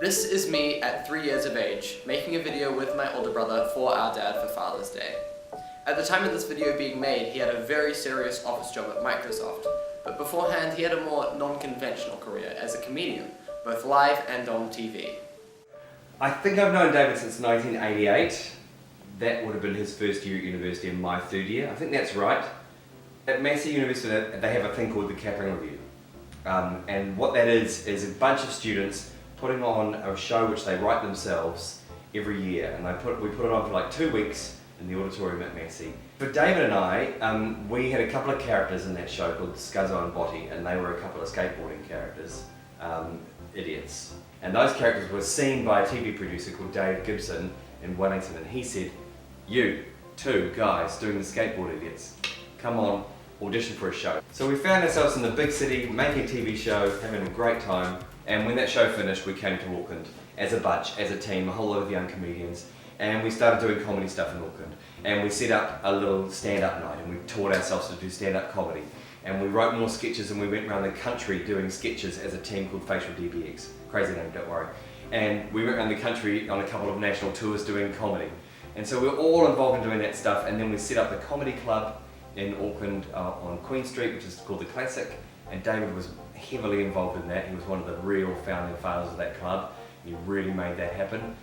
This is me at 3 years of age, making a video with my older brother for our dad for Father's Day. At the time of this video being made, he had a very serious office job at Microsoft, but beforehand he had a more non-conventional career as a comedian, both live and on TV. I think I've known David since 1988. That would have been his first year at university and my third year. I think that's right. At Massey University they have a thing called the Kaplan Review. And what that is a bunch of students putting on a show which they write themselves every year, and we put it on for like 2 weeks in the auditorium at Massey. For David and I, we had a couple of characters in that show called Scuzzo and Botti, and they were a couple of skateboarding characters, idiots. And those characters were seen by a TV producer called Dave Gibson in Wellington, and he said, "You, two guys doing the skateboard idiots, come on, audition for a show." So we found ourselves in the big city, making a TV show, having a great time, and when that show finished, we came to Auckland as a bunch, as a team, a whole lot of young comedians, and we started doing comedy stuff in Auckland. And we set up a little stand-up night, and we taught ourselves to do stand-up comedy. And we wrote more sketches, and we went around the country doing sketches as a team called Facial DBX. Crazy name, don't worry. And we went around the country on a couple of national tours doing comedy. And so we were all involved in doing that stuff, and then we set up the comedy club in Auckland on Queen Street, which is called The Classic, and David was heavily involved in that. He was one of the real founding fathers of that club. He really made that happen.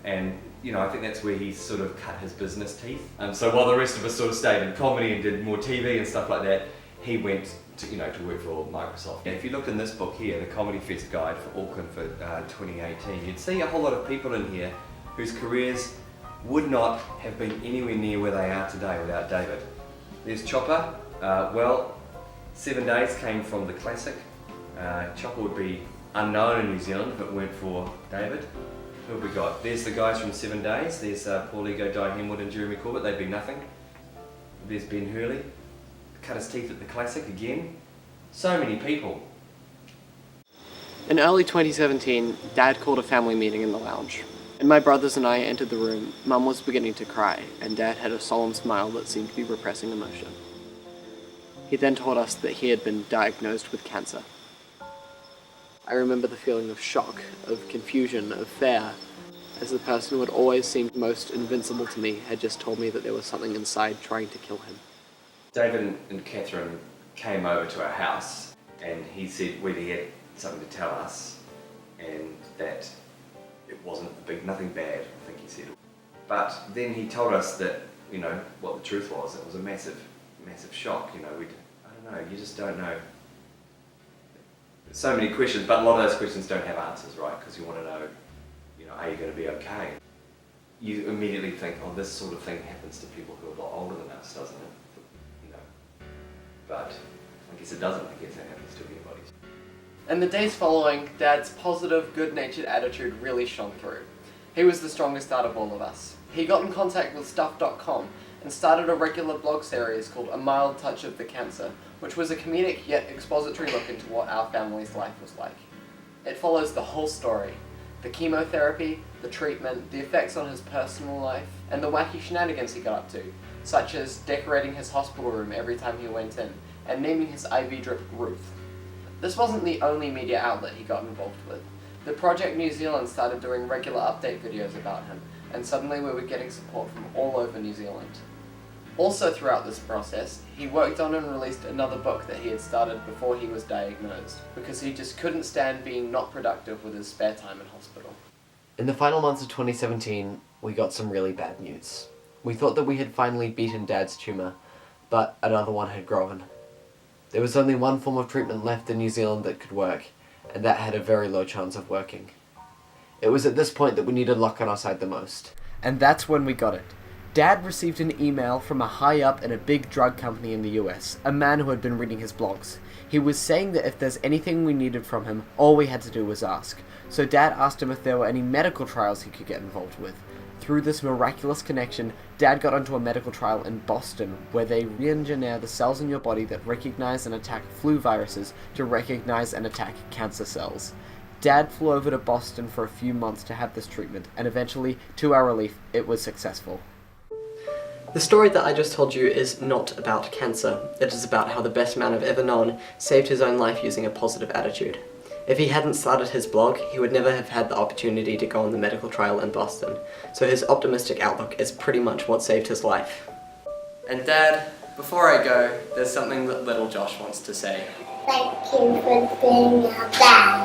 And you know, I think that's where he sort of cut his business teeth. So while the rest of us sort of stayed in comedy and did more TV and stuff like that, he went to, to work for Microsoft. And if you look in this book here, the Comedy Fest Guide for Auckland for 2018, you'd see a whole lot of people in here whose careers would not have been anywhere near where they are today without David. There's Chopper. 7 Days came from The Classic. Chopper would be unknown in New Zealand if it weren't for David. Who have we got? There's the guys from 7 Days. There's Paul Ego, Di Hemwood and Jeremy Corbett. They'd be nothing. There's Ben Hurley. Cut his teeth at The Classic again. So many people. In early 2017, Dad called a family meeting in the lounge. And my brothers and I entered the room. Mum was beginning to cry, and Dad had a solemn smile that seemed to be repressing emotion. He then told us that he had been diagnosed with cancer. I remember the feeling of shock, of confusion, of fear, as the person who had always seemed most invincible to me had just told me that there was something inside trying to kill him. David and Catherine came over to our house, and he said whether he had something to tell us, and that it wasn't nothing bad, I think he said. But then he told us that, what the truth was. It was a massive shock, I don't know, you just don't know. So many questions, but a lot of those questions don't have answers, right? Because you want to know, are you going to be okay? You immediately think, oh, this sort of thing happens to people who are a lot older than us, doesn't it? But I guess it doesn't. I guess it happens to everybody. In the days following, Dad's positive, good-natured attitude really shone through. He was the strongest out of all of us. He got in contact with Stuff.com and started a regular blog series called A Mild Touch of the Cancer, which was a comedic yet expository look into what our family's life was like. It follows the whole story. The chemotherapy, the treatment, the effects on his personal life, and the wacky shenanigans he got up to, such as decorating his hospital room every time he went in, and naming his IV drip Ruth. This wasn't the only media outlet he got involved with. The Project New Zealand started doing regular update videos about him, and suddenly we were getting support from all over New Zealand. Also throughout this process, he worked on and released another book that he had started before he was diagnosed, because he just couldn't stand being not productive with his spare time in hospital. In the final months of 2017, we got some really bad news. We thought that we had finally beaten Dad's tumour, but another one had grown. There was only one form of treatment left in New Zealand that could work, and that had a very low chance of working. It was at this point that we needed luck on our side the most. And that's when we got it. Dad received an email from a high-up in a big drug company in the US, a man who had been reading his blogs. He was saying that if there's anything we needed from him, all we had to do was ask. So Dad asked him if there were any medical trials he could get involved with. Through this miraculous connection, Dad got onto a medical trial in Boston where they re-engineer the cells in your body that recognize and attack flu viruses to recognize and attack cancer cells. Dad flew over to Boston for a few months to have this treatment, and eventually, to our relief, it was successful. The story that I just told you is not about cancer. It is about how the best man I've ever known saved his own life using a positive attitude. If he hadn't started his blog, he would never have had the opportunity to go on the medical trial in Boston, so his optimistic outlook is pretty much what saved his life. And Dad, before I go, there's something that little Josh wants to say. Thank you for being our dad.